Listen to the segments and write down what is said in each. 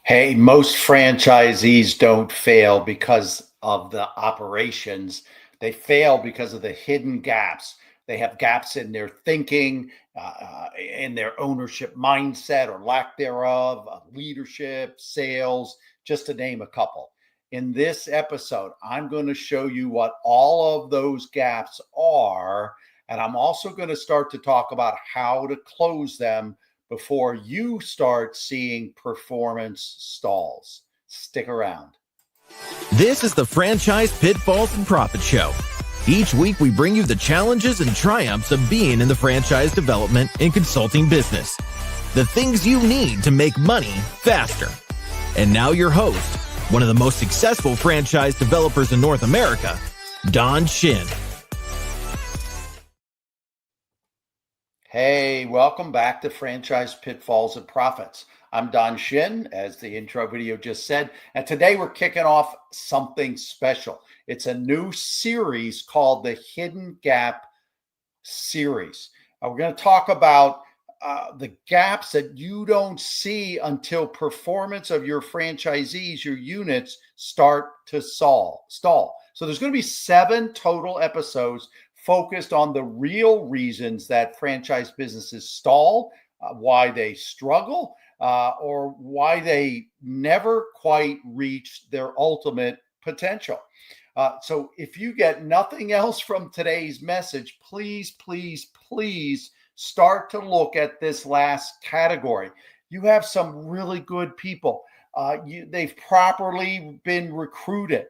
Hey, most franchisees don't fail because of the operations. They fail because of the hidden gaps. They have gaps in their thinking, in their ownership mindset or lack thereof, leadership, sales, just to name a couple. In this episode, I'm going to show you what all of those gaps are. And I'm also going to start to talk about how to close them before you start seeing performance stalls. Stick around. This is the Franchise Pitfalls and Profits Show. Each week, we bring you the challenges and triumphs of being in the franchise development and consulting business. The things you need to make money faster. And now your host, one of the most successful franchise developers in North America, Don Shin. Hey, welcome back to Franchise Pitfalls and Profits. I'm Don Shin, as the intro video just said, and today we're kicking off something special. It's a new series called the Hidden Gap series. We're going to talk about the gaps that you don't see until performance of your franchisees, your units, start to stall. So there's going to be 7 total episodes focused on the real reasons that franchise businesses stall, why they struggle, or why they never quite reach their ultimate potential. So if you get nothing else from today's message, please start to look at this last category. You have some really good people. They've properly been recruited.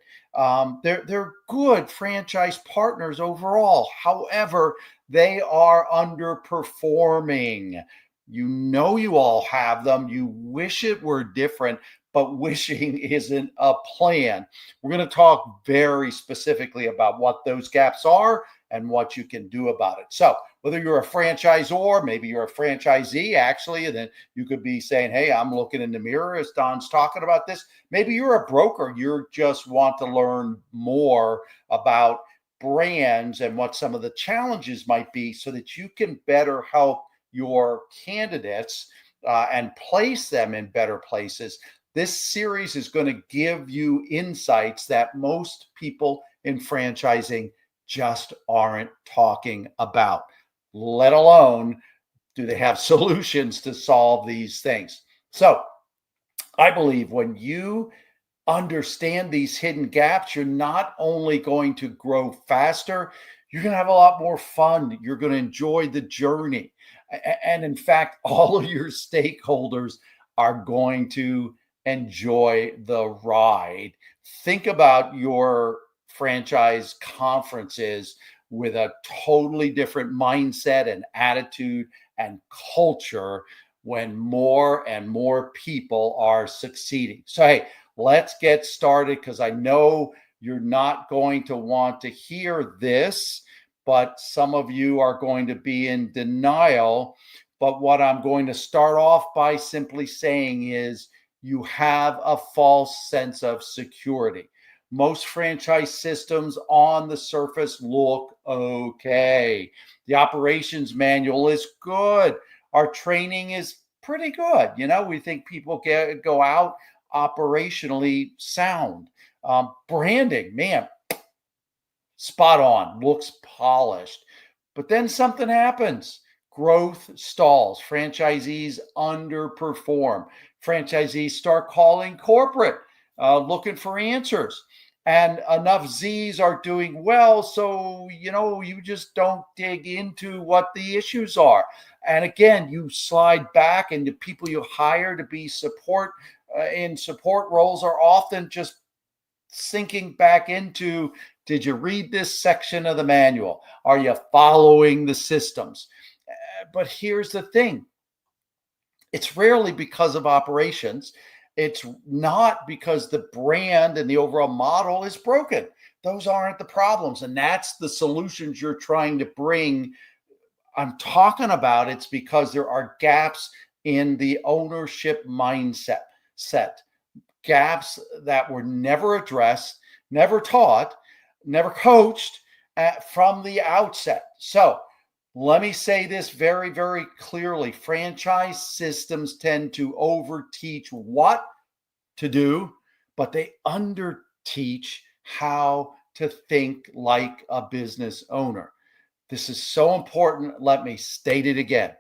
They're good franchise partners overall. However, they are underperforming. You know you all have them. You wish it were different, but wishing isn't a plan. We're going to talk very specifically about what those gaps are and what you can do about it. So whether you're a franchisor, maybe you're a franchisee actually, and then you could be saying, hey, I'm looking in the mirror as Don's talking about this. Maybe you're a broker. You just want to learn more about brands and what some of the challenges might be so that you can better help your candidates and place them in better places. This series is going to give you insights that most people in franchising just aren't talking about, let alone do they have solutions to solve these things. So I believe when you understand these hidden gaps, you're not only going to grow faster, you're going to have a lot more fun. You're going to enjoy the journey. And in fact, all of your stakeholders are going to enjoy the ride. Think about your franchise conferences with a totally different mindset and attitude and culture when more and more people are succeeding. So, hey, let's get started because I know you're not going to want to hear this, but some of you are going to be in denial. But what I'm going to start off by simply saying is you have a false sense of security. Most franchise systems on the surface look okay. The operations manual is good. Our training is pretty good. You know, we think people go out operationally sound. Branding, man, spot on, looks polished. But then something happens. Growth stalls. Franchisees underperform. Franchisees start calling corporate, looking for answers. And enough Z's are doing well. So, you just don't dig into what the issues are. And again, you slide back, and the people you hire to be support in support roles are often just sinking back into, did you read this section of the manual? Are you following the systems? But here's the thing. It's rarely because of operations. It's not because the brand and the overall model is broken. Those aren't the problems. And that's the solutions you're trying to bring. I'm talking about it's because there are gaps in the ownership mindset. Gaps that were never addressed, never taught, never coached from the outset. So let me say this very, very clearly. Franchise systems tend to overteach what? to do, but they underteach how to think like a business owner. This is so important. Let me state it again.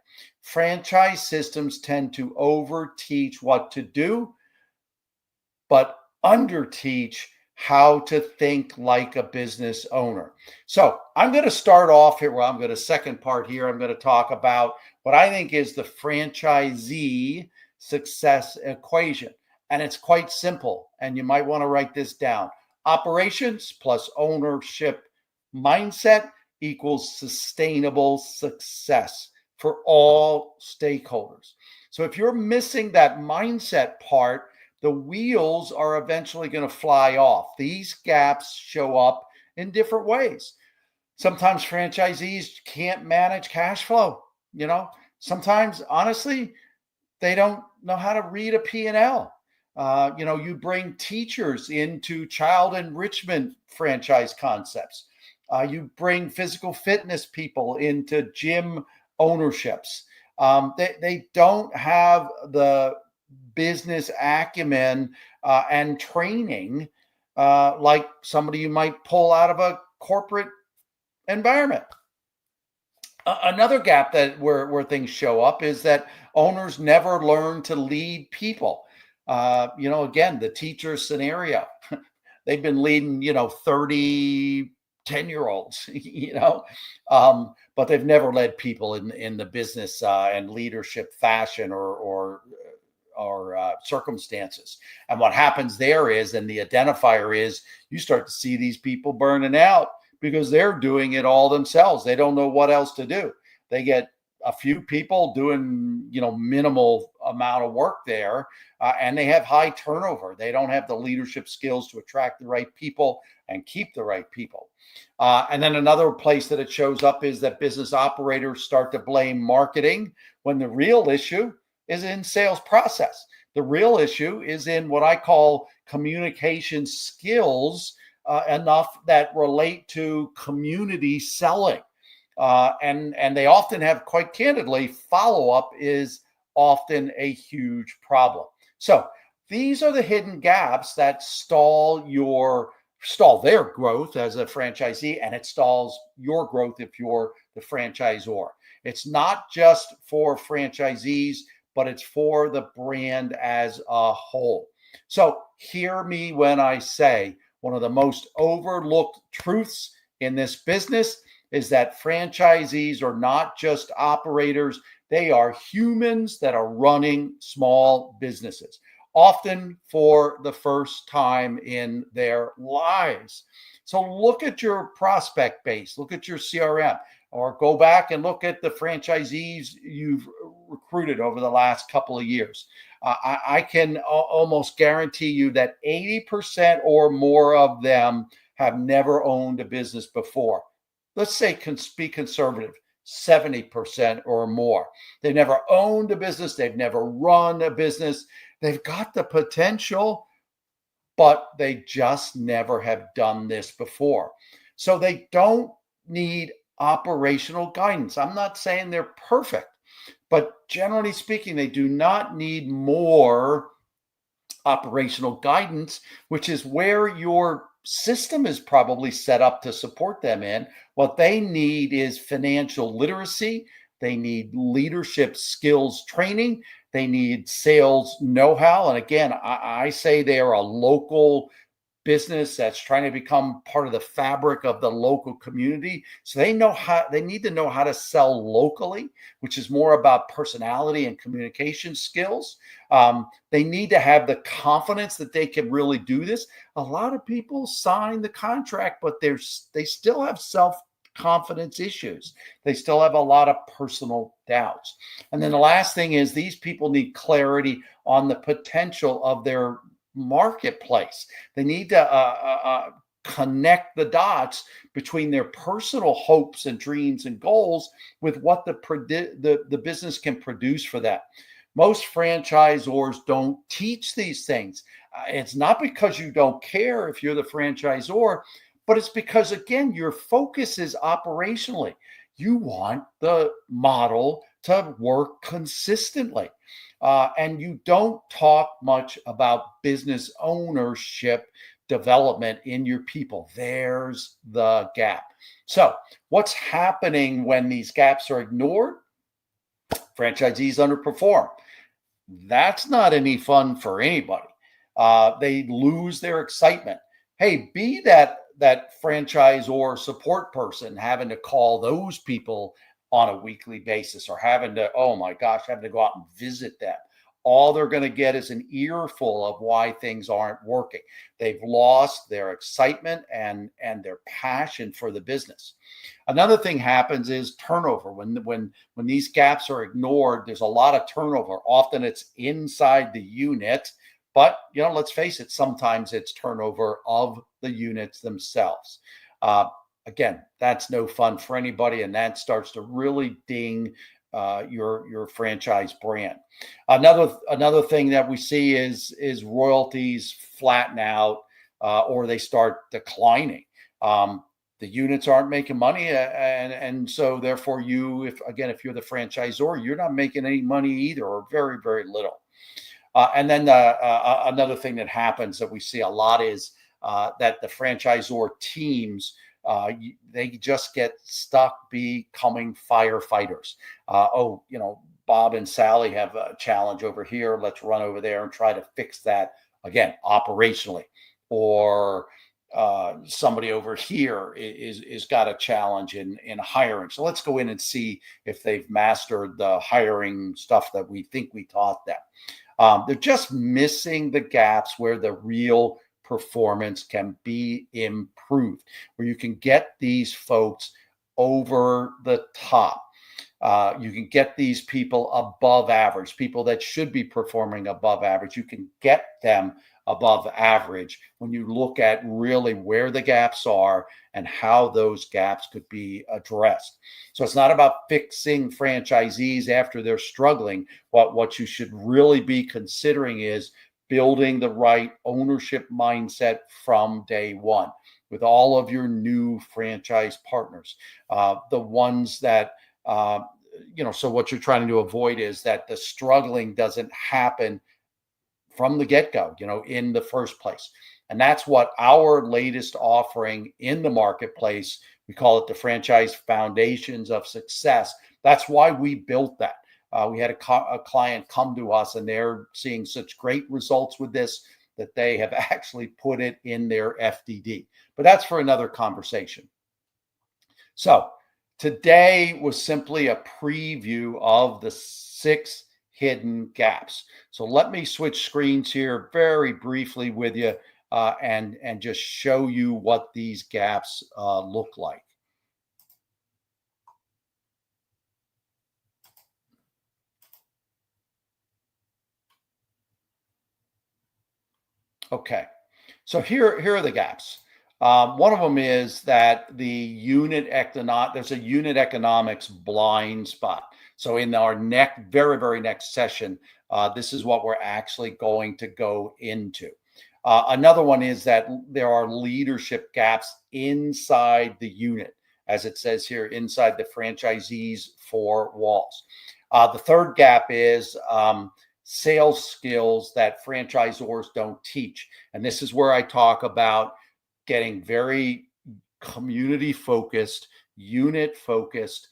Franchise systems tend to overteach what to do, but underteach how to think like a business owner. So I'm going to start off here. Well, I'm going to second part here. I'm going to talk about what I think is the franchisee success equation. And it's quite simple. And you might want to write this down. Operations plus ownership mindset equals sustainable success for all stakeholders. So if you're missing that mindset part, the wheels are eventually going to fly off. These gaps show up in different ways. Sometimes franchisees can't manage cash flow. Sometimes, honestly, they don't know how to read a P&L. You bring teachers into child enrichment franchise concepts. You bring physical fitness people into gym ownerships. They don't have the business acumen and training like somebody you might pull out of a corporate environment. Another gap where things show up is that owners never learn to lead people. Again, the teacher scenario, they've been leading, 30, 10-year-olds, but they've never led people in the business and leadership fashion or circumstances. And what happens there is, and the identifier is, you start to see these people burning out because they're doing it all themselves. They don't know what else to do. They get a few people doing, minimal amount of work there, and they have high turnover. They don't have the leadership skills to attract the right people and keep the right people. And then another place that it shows up is that business operators start to blame marketing when the real issue is in sales process. The real issue is in what I call communication skills, enough that relate to community selling. And they often have, quite candidly, follow-up is often a huge problem. So these are the hidden gaps that stall their growth as a franchisee, and it stalls your growth if you're the franchisor. It's not just for franchisees, but it's for the brand as a whole. So hear me when I say one of the most overlooked truths in this business is that franchisees are not just operators. They are humans that are running small businesses, often for the first time in their lives. So look at your prospect base, look at your CRM, or go back and look at the franchisees you've recruited over the last couple of years. I can almost guarantee you that 80% or more of them have never owned a business before. Let's say, be conservative, 70% or more. They've never owned a business. They've never run a business. They've got the potential, but they just never have done this before. So they don't need operational guidance. I'm not saying they're perfect, but generally speaking, they do not need more operational guidance, which is where your system is probably set up to support them in. What they need is financial literacy. They need leadership skills training. They need sales know-how. And again, I say they are a local business that's trying to become part of the fabric of the local community. So they need to know how to sell locally, which is more about personality and communication skills. They need to have the confidence that they can really do this. A lot of people sign the contract, but they still have self-confidence issues. They still have a lot of personal doubts. And then the last thing is, these people need clarity on the potential of their marketplace. They need to connect the dots between their personal hopes and dreams and goals with what the business can produce for them. Most franchisors don't teach these things. It's not because you don't care if you're the franchisor, but it's because, again, your focus is operationally. You want the model to work consistently. and you don't talk much about business ownership development in your people. There's the gap. So, what's happening when these gaps are ignored? Franchisees underperform. That's not any fun for anybody. They lose their excitement. Hey, be that franchisor support person having to call those people on a weekly basis, or having to, oh my gosh, having to go out and visit them. All they're going to get is an earful of why things aren't working. They've lost their excitement and their passion for the business. Another thing happens is turnover. When these gaps are ignored, there's a lot of turnover. Often it's inside the unit, but let's face it, sometimes it's turnover of the units themselves. Again, that's no fun for anybody, and that starts to really ding your franchise brand. Another thing that we see is royalties flatten out, or they start declining. The units aren't making money, and so therefore if you're the franchisor, you're not making any money either, or very, very little. And then another thing that happens that we see a lot is that the franchisor teams, they just get stuck becoming firefighters. Bob and Sally have a challenge over here. Let's run over there and try to fix that again operationally. Or somebody over here is got a challenge in hiring. So let's go in and see if they've mastered the hiring stuff that we think we taught them. They're just missing the gaps where the real performance can be improved, where you can get these folks over the top. You can get these people above average, people that should be performing above average. You can get them above average when you look at really where the gaps are and how those gaps could be addressed. So it's not about fixing franchisees after they're struggling. What you should really be considering is building the right ownership mindset from day one with all of your new franchise partners. The ones that, so what you're trying to avoid is that the struggling doesn't happen from the get-go, in the first place. And that's what our latest offering in the marketplace, we call it the Franchise Foundations of Success. That's why we built that. We had a client come to us, and they're seeing such great results with this that they have actually put it in their FDD. But that's for another conversation. So today was simply a preview of the 6 hidden gaps. So let me switch screens here very briefly with you and just show you what these gaps look like. Okay, so here are the gaps. One of them is that there's a unit economics blind spot. So in our very, very next session, this is what we're actually going to go into. Another one is that there are leadership gaps inside the unit, as it says here, inside the franchisee's 4 walls. The third gap is sales skills that franchisors don't teach. And this is where I talk about getting very community focused, unit focused,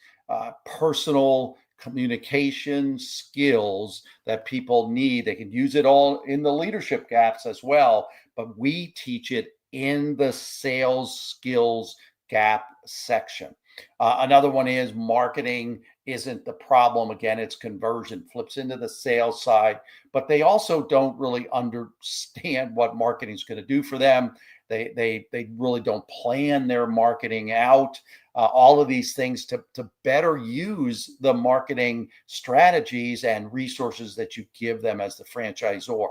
personal communication skills that people need. They can use it all in the leadership gaps as well, but we teach it in the sales skills gap section. Another one is marketing isn't the problem. Again, it's conversion, flips into the sales side, but they also don't really understand what marketing is going to do for them. They really don't plan their marketing out. All of these things to better use the marketing strategies and resources that you give them as the franchisor.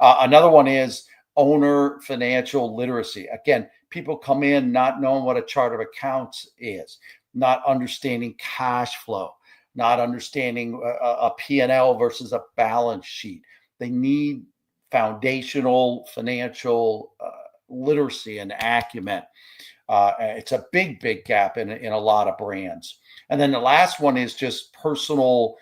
Another one is owner financial literacy. Again, people come in not knowing what a chart of accounts is, not understanding cash flow, not understanding a P&L versus a balance sheet. They need foundational financial literacy and acumen. It's a big gap in a lot of brands. And then the last one is just personal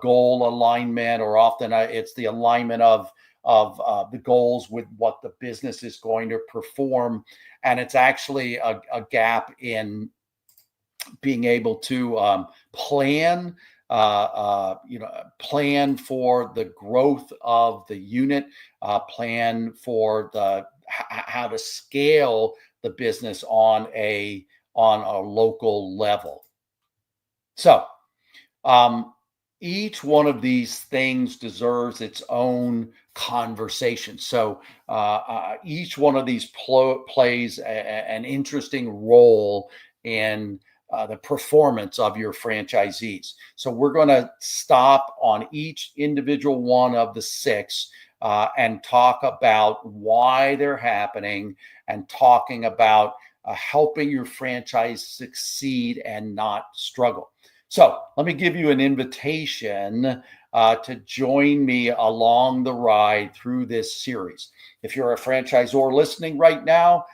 goal alignment, or often it's the alignment of the goals with what the business is going to perform. And it's actually a gap in being able to plan, plan for the growth of the unit, plan for how to scale the business on a local level. So each one of these things deserves its own conversation. So each one of these plays an interesting role in the performance of your franchisees. So we're going to stop on each individual one of the 6 and talk about why they're happening, and talking about helping your franchise succeed and not struggle. So let me give you an invitation to join me along the ride through this series. If you're a franchisor listening right now,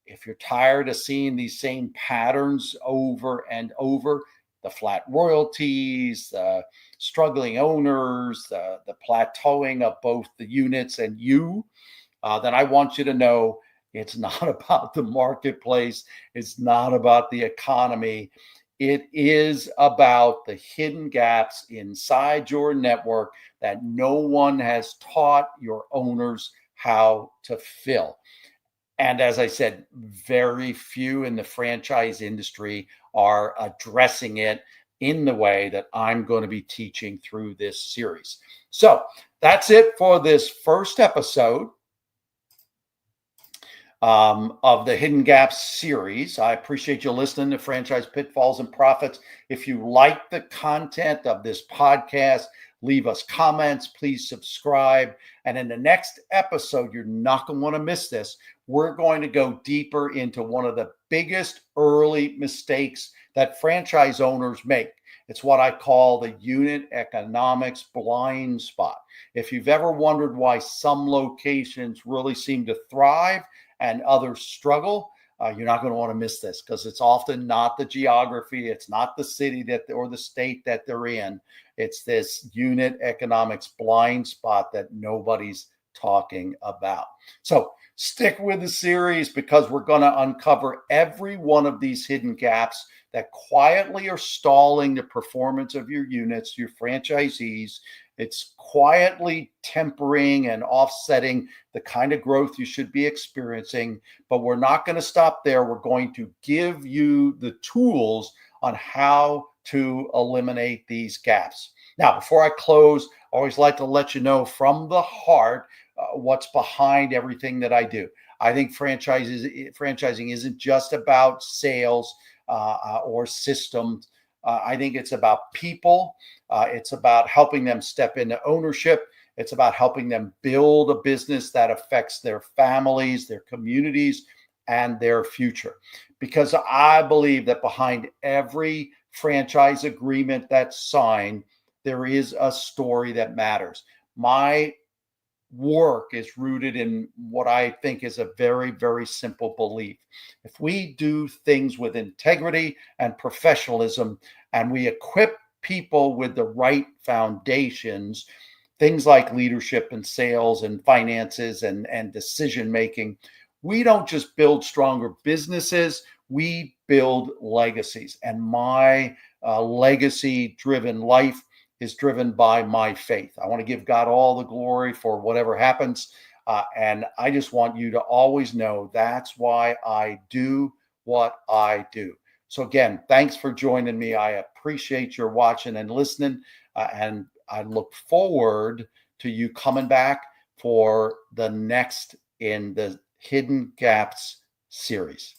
if you're tired of seeing these same patterns over and over, the flat royalties, the struggling owners, the plateauing of both the units and you, then I want you to know it's not about the marketplace. It's not about the economy. It is about the hidden gaps inside your network that no one has taught your owners how to fill. And as I said, very few in the franchise industry are addressing it in the way that I'm going to be teaching through this series. So that's it for this first episode of the Hidden Gaps series. I appreciate you listening to Franchise Pitfalls and Profits. If you like the content of this podcast, leave us comments, please subscribe. And in the next episode, you're not going to want to miss this. We're going to go deeper into one of the biggest early mistakes that franchise owners make. It's what I call the unit economics blind spot. If you've ever wondered why some locations really seem to thrive and others struggle, you're not going to want to miss this, because it's often not the geography, it's not the city or the state that they're in. It's this unit economics blind spot that nobody's talking about. So stick with the series, because we're going to uncover every one of these hidden gaps that quietly are stalling the performance of your units, your franchisees. It's quietly tempering and offsetting the kind of growth you should be experiencing. But we're not going to stop there. We're going to give you the tools on how to eliminate these gaps. Now, before I close, I always like to let you know from the heart what's behind everything that I do. I think franchising isn't just about sales or systems. I think it's about people. It's about helping them step into ownership. It's about helping them build a business that affects their families, their communities, and their future. Because I believe that behind every franchise agreement that's signed, there is a story that matters. My work is rooted in what I think is a very, very simple belief. If we do things with integrity and professionalism, and we equip people with the right foundations, things like leadership and sales and finances and decision making, we don't just build stronger businesses, we build legacies. And my legacy driven life is driven by my faith. I want to give God all the glory for whatever happens. And I just want you to always know that's why I do what I do. So again, thanks for joining me. I appreciate your watching and listening. And I look forward to you coming back for the next in the Hidden Gaps series.